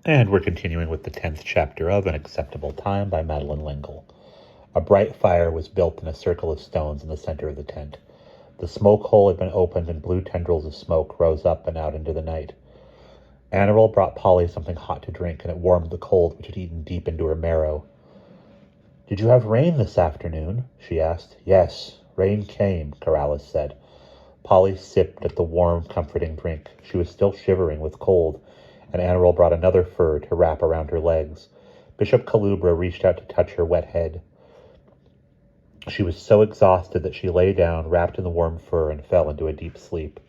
And we're continuing with the 10th chapter of An Acceptable Time by Madeleine L'Engle. A bright fire was built in a circle of stones in the center of the tent. The smoke hole had been opened, and blue tendrils of smoke rose up and out into the night. Anarel brought Polly something hot to drink, and it warmed the cold which had eaten deep into her marrow. "Did you have rain this afternoon?" she asked. "Yes, rain came," Corrales said. Polly sipped at the warm, comforting drink. She was still shivering with cold, and Anarel brought another fur to wrap around her legs. Bishop Kalubra reached out to touch her wet head. She was so exhausted that she lay down, wrapped in the warm fur, and fell into a deep sleep.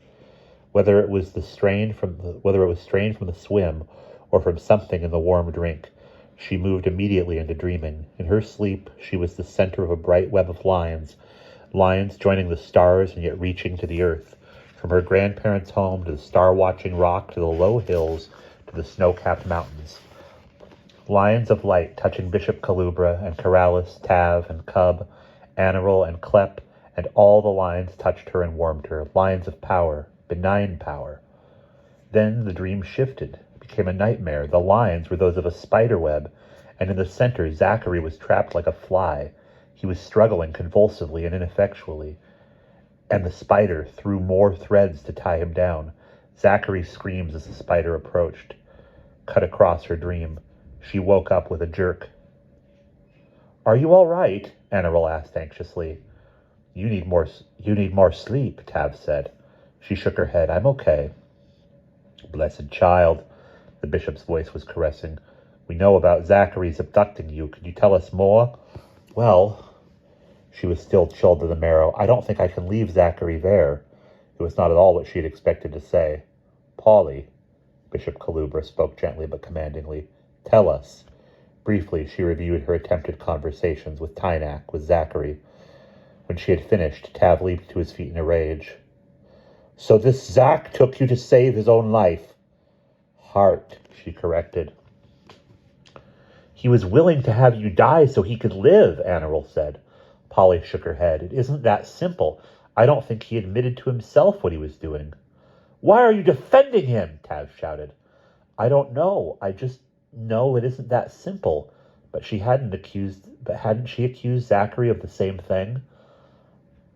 Whether it was strain from the swim or from something in the warm drink, she moved immediately into dreaming. In her sleep, she was the center of a bright web of lines joining the stars and yet reaching to the earth, from her grandparents' home to the star-watching rock to the low hills to the snow-capped mountains. Lines of light touching Bishop Kalubra and Corrales, Tav and Cub, Anarel and Klep, and all the lines touched her and warmed her, lines of power, benign power. Then the dream shifted, became a nightmare. The lines were those of a spider web, and in the center Zachary was trapped like a fly. He was struggling convulsively and ineffectually, and the spider threw more threads to tie him down. Zachary's screams as the spider approached cut across her dream. She woke up with a jerk. "Are you all right?" Anarel asked anxiously. You need more sleep," Tav said. She shook her head. "I'm okay." "Blessed child," the bishop's voice was caressing. "We know about Zachary's abducting you. Could you tell us more?" "Well," she was still chilled to the marrow, "I don't think I can leave Zachary there." It was not at all what she had expected to say. "Polly," Bishop Kalubra spoke gently but commandingly, "tell us." Briefly, she reviewed her attempted conversations with Tynak, with Zachary. When she had finished, Tav leaped to his feet in a rage. "So this Zach took you to save his own life?" "Heart," she corrected. "He was willing to have you die so he could live," Anarel said. Polly shook her head. "It isn't that simple. I don't think he admitted to himself what he was doing." "Why are you defending him?" Tav shouted. "I don't know. I just know it isn't that simple." But hadn't she accused Zachary of the same thing?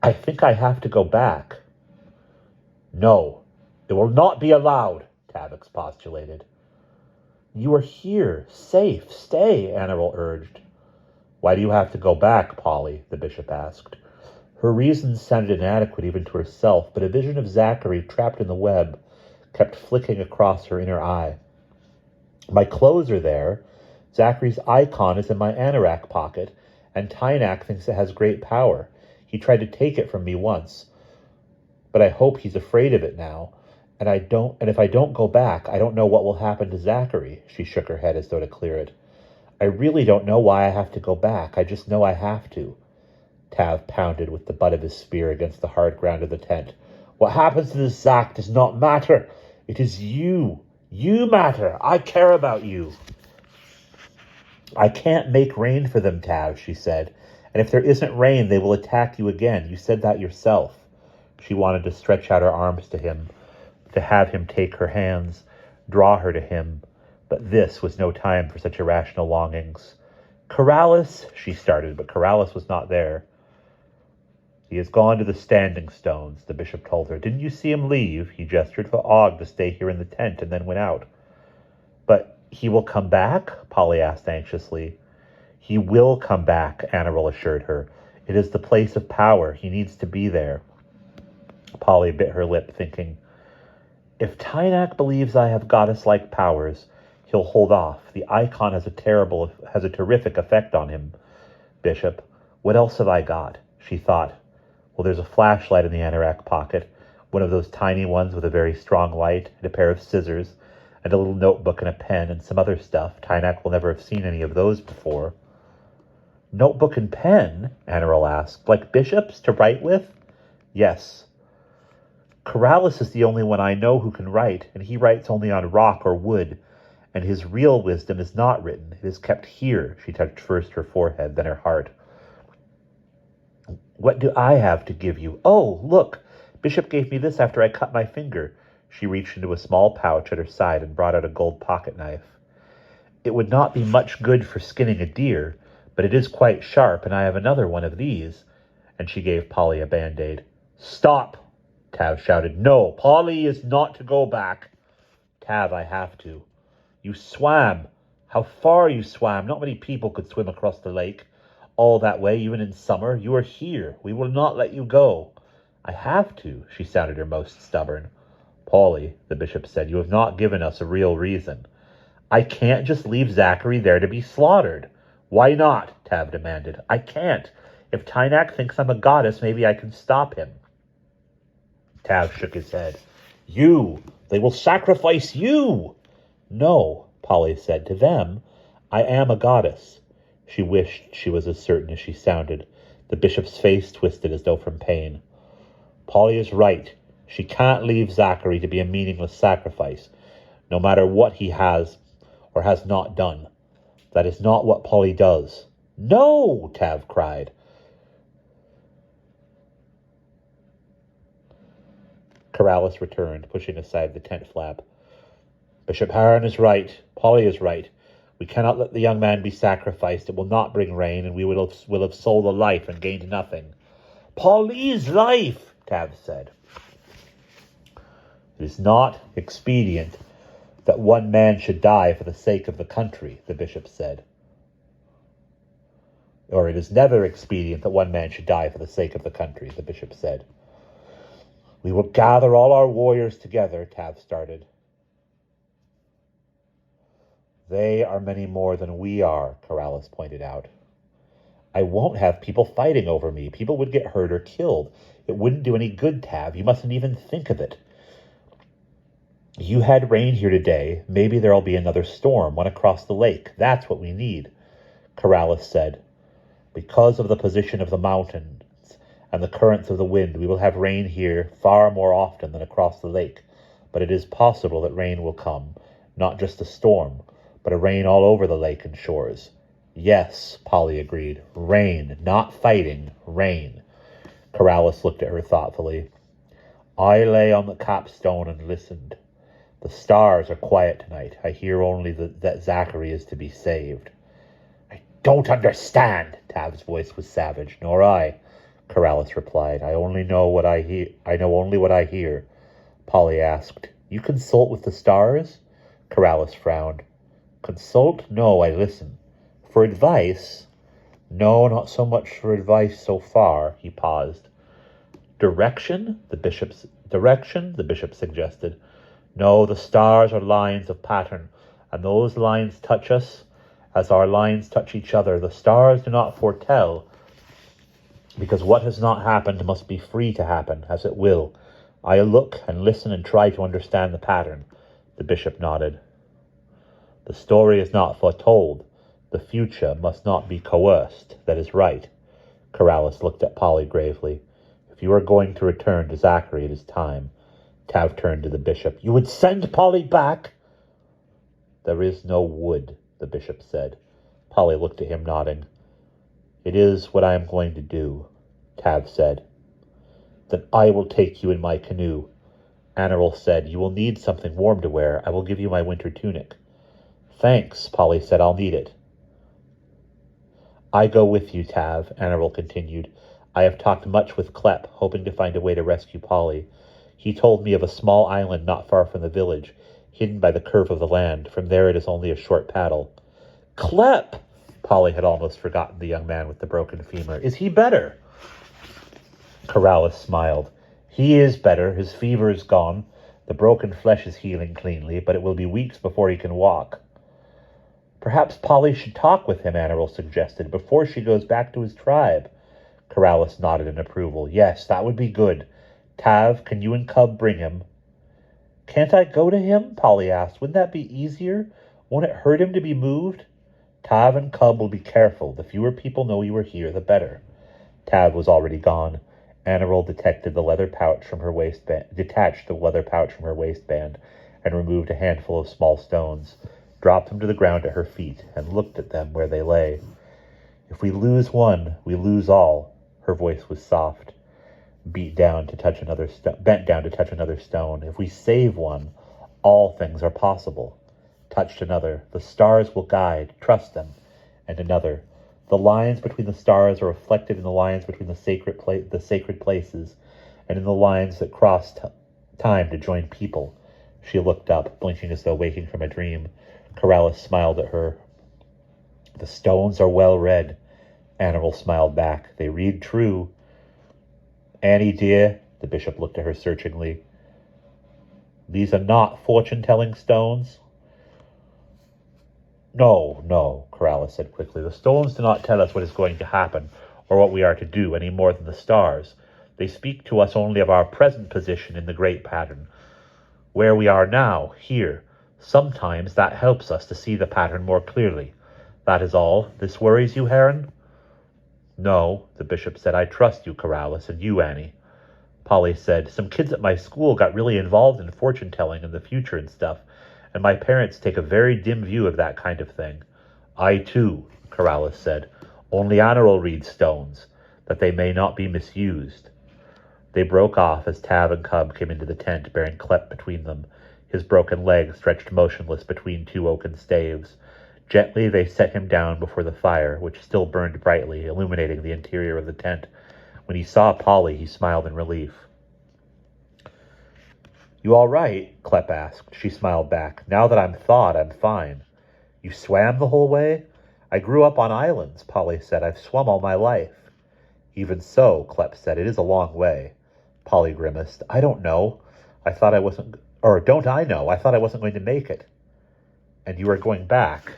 "I think I have to go back." "No, it will not be allowed," Tav expostulated. "You are here, safe. Stay," Anarel urged. "Why do you have to go back, Polly?" the bishop asked. Her reasons sounded inadequate even to herself, but a vision of Zachary trapped in the web kept flicking across her inner eye. "My clothes are there. Zachary's icon is in my anorak pocket, and Tynak thinks it has great power. He tried to take it from me once, but I hope he's afraid of it now. And if I don't go back, I don't know what will happen to Zachary." She shook her head as though to clear it. "I really don't know why I have to go back. I just know I have to." Tav pounded with the butt of his spear against the hard ground of the tent. "What happens to this Zach does not matter. It is you. You matter. I care about you." "I can't make rain for them, Tav," she said. "And if there isn't rain, they will attack you again. You said that yourself." She wanted to stretch out her arms to him, to have him take her hands, draw her to him. But this was no time for such irrational longings. "Corrales," she started, but Corrales was not there. "He has gone to the Standing Stones," the bishop told her. "Didn't you see him leave? He gestured for Og to stay here in the tent and then went out." "But he will come back?" Polly asked anxiously. "He will come back," Anarel assured her. "It is the place of power. He needs to be there." Polly bit her lip, thinking, if Tynak believes I have goddess-like powers, he'll hold off. The icon has a terrific effect on him. Bishop, what else have I got? She thought. Well, there's a flashlight in the anorak pocket, one of those tiny ones with a very strong light, and a pair of scissors, and a little notebook and a pen, and some other stuff. Tynak will never have seen any of those before. "Notebook and pen?" Anarel asked. "Like Bishop's, to write with?" "Yes." "Corrales is the only one I know who can write, and he writes only on rock or wood, and his real wisdom is not written. It is kept here." She touched first her forehead, then her heart. "What do I have to give you? Oh, look! Bishop gave me this after I cut my finger." She reached into a small pouch at her side and brought out a gold pocket knife. It would not be much good for skinning a deer, but it is quite sharp, and I have another one of these. And she gave Polly a Band-Aid. Stop, Tav shouted. No, Polly is not to go back. Tav, I have to. You swam. How far you swam. Not many people could swim across the lake all that way, even in summer. You are here. We will not let you go. I have to. She sounded her most stubborn. Polly, the bishop said, you have not given us a real reason. I can't just leave Zachary there to be slaughtered. Why not? Tav demanded. I can't. If Tynak thinks I'm a goddess, maybe I can stop him. Tav shook his head. You! They will sacrifice you! No, Polly said. To them, I am a goddess. She wished she was as certain as she sounded. The bishop's face twisted as though from pain. Polly is right. She can't leave Zachary to be a meaningless sacrifice, no matter what he has or has not done. That is not what Polly does. No, Tav cried. Corrales returned, pushing aside the tent flap. Bishop Harron is right. Polly is right. We cannot let the young man be sacrificed. It will not bring rain, and we will have sold a life and gained nothing. Polly's life, Tav said. It is not expedient that one man should die for the sake of the country, the bishop said. Or it is never expedient that one man should die for the sake of the country, the bishop said. We will gather all our warriors together, Tav started. They are many more than we are, Corrales pointed out. I won't have people fighting over me. People would get hurt or killed. It wouldn't do any good, Tav. You mustn't even think of it. You had rain here today. Maybe there'll be another storm, one across the lake. That's what we need, Corrales said. Because of the position of the mountains and the currents of the wind, we will have rain here far more often than across the lake. But it is possible that rain will come, not just a storm, but a rain all over the lake and shores. Yes, Polly agreed. Rain, not fighting, rain. Corrales looked at her thoughtfully. I lay on the capstone and listened. The stars are quiet tonight. I hear only that Zachary is to be saved. I don't understand, Tav's voice was savage. Nor I, Corrales replied. I know only what I hear. Polly asked. You consult with the stars? Corrales frowned. Consult? No, I listen. For advice? No, not so much for advice so far. He paused. Direction? The bishop suggested. No, the stars are lines of pattern, and those lines touch us as our lines touch each other. The stars do not foretell, because what has not happened must be free to happen, as it will. I look and listen and try to understand the pattern. The bishop nodded. The story is not foretold. The future must not be coerced. That is right. Corrales looked at Polly gravely. If you are going to return to Zachary, it is time. Tav turned to the bishop. You would send Polly back? There is no would, the bishop said. Polly looked at him, nodding. It is what I am going to do, Tav said. Then I will take you in my canoe. Anirul said, you will need something warm to wear. I will give you my winter tunic. Thanks, Polly said. I'll need it. I go with you, Tav, Anirul continued. I have talked much with Klepp, hoping to find a way to rescue Polly. He told me of a small island not far from the village, hidden by the curve of the land. From there it is only a short paddle. Klepp! Polly had almost forgotten the young man with the broken femur. Is he better? Corrales smiled. He is better. His fever is gone. The broken flesh is healing cleanly, but it will be weeks before he can walk. Perhaps Polly should talk with him, Anirul suggested, before she goes back to his tribe. Corrales nodded in approval. Yes, that would be good. Tav, can you and Cub bring him? Can't I go to him? Polly asked. Wouldn't that be easier? Won't it hurt him to be moved? Tav and Cub will be careful. The fewer people know you are here, the better. Tav was already gone. Anirul detached the leather pouch from her waistband and removed a handful of small stones, dropped them to the ground at her feet, and looked at them where they lay. If we lose one, we lose all. Her voice was soft. Bent down to touch another stone. If we save one, all things are possible. touched another. The stars will guide. Trust them. And another. The lines between the stars are reflected in the lines between the sacred places, and in the lines that cross time to join people. She looked up, blinking as though waking from a dream. Corrales smiled at her. The stones are well read. Animal smiled back. They read true. Annie, dear, the bishop looked at her searchingly. These are not fortune-telling stones? No, Corrales said quickly. The stones do not tell us what is going to happen or what we are to do any more than the stars. They speak to us only of our present position in the great pattern. Where we are now, here. Sometimes that helps us to see the pattern more clearly. That is all. This worries you, Heron? No, the bishop said. I trust you, Corrales, and you, Annie. Polly said, some kids at my school got really involved in fortune-telling and the future and stuff, and my parents take a very dim view of that kind of thing. I, too, Corrales said. Only Anarel reads stones, that they may not be misused. They broke off as Tav and Cub came into the tent, bearing Clep between them, his broken leg stretched motionless between two oaken staves. Gently they set him down before the fire, which still burned brightly, illuminating the interior of the tent. When he saw Polly, he smiled in relief. You all right? Clep asked. She smiled back. Now that I'm thawed, I'm fine. You swam the whole way? I grew up on islands, Polly said. I've swum all my life. Even so, Clep said, it is a long way. Polly grimaced. I don't know. Don't I know? I thought I wasn't going to make it. And you are going back.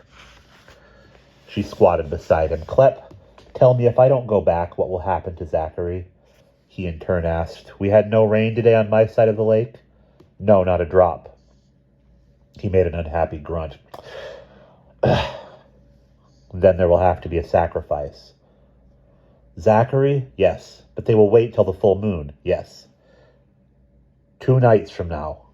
She squatted beside him. Clep, tell me, if I don't go back, what will happen to Zachary? He in turn asked. We had no rain today on my side of the lake? No, not a drop. He made an unhappy grunt. Then there will have to be a sacrifice. Zachary? Yes. But they will wait till the full moon. Yes. 2 nights from now,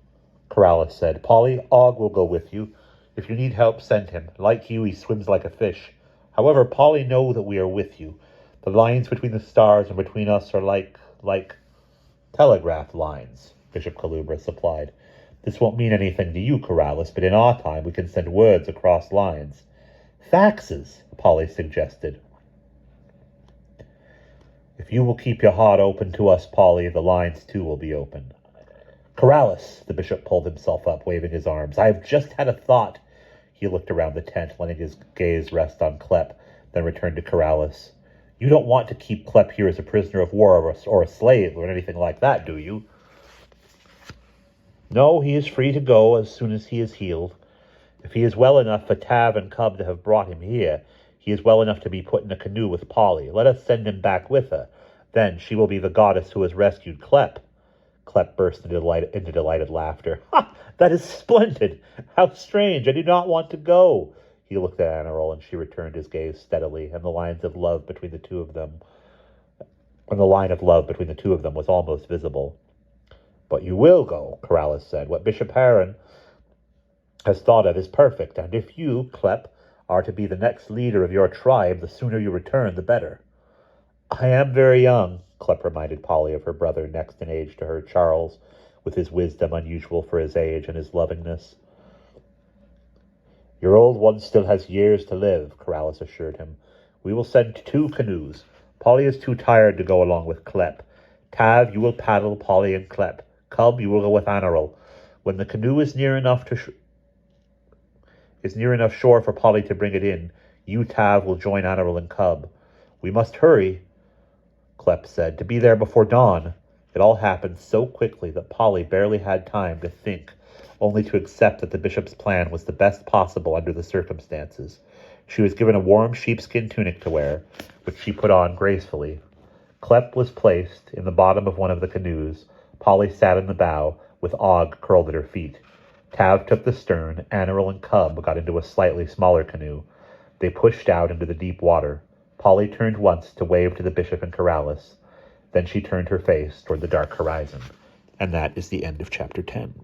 Corrales said. Polly, Og will go with you. If you need help, send him. Like you, he swims like a fish. However, Polly, know that we are with you. The lines between the stars and between us are like telegraph lines, Bishop Calubra supplied. This won't mean anything to you, Corrales, but in our time we can send words across lines. Faxes, Polly suggested. If you will keep your heart open to us, Polly, the lines too will be open. Corrales, the bishop pulled himself up, waving his arms. I have just had a thought. He looked around the tent, letting his gaze rest on Clep, then returned to Corrales. You don't want to keep Clep here as a prisoner of war or a slave or anything like that, do you? No, he is free to go as soon as he is healed. If he is well enough for Tav and Cub to have brought him here, he is well enough to be put in a canoe with Polly. Let us send him back with her. Then she will be the goddess who has rescued Clep. Clep burst into delighted laughter. Ha! That is splendid! How strange! I do not want to go. He looked at Anarel, and she returned his gaze steadily, and the line of love between the two of them was almost visible. But you will go, Corrales said. What Bishop Heron has thought of is perfect, and if you, Clep, are to be the next leader of your tribe, the sooner you return, the better. I am very young, Clep reminded Polly of her brother next in age to her, Charles, with his wisdom unusual for his age and his lovingness. Your old one still has years to live, Corrales assured him. We will send 2 canoes. Polly is too tired to go along with Clep. Tav, you will paddle Polly and Clep. Cub, you will go with Anarel. When the canoe is near enough shore for Polly to bring it in, you, Tav, will join Anarel and Cub. We must hurry, Clep said, to be there before dawn. It all happened so quickly that Polly barely had time to think, only to accept that the bishop's plan was the best possible under the circumstances. She was given a warm sheepskin tunic to wear, which she put on gracefully. Clep was placed in the bottom of one of the canoes. Polly sat in the bow, with Og curled at her feet. Tav took the stern. Anarel and Cub got into a slightly smaller canoe. They pushed out into the deep water. Polly turned once to wave to the bishop and Corrales. Then she turned her face toward the dark horizon. And that is the end of chapter 10.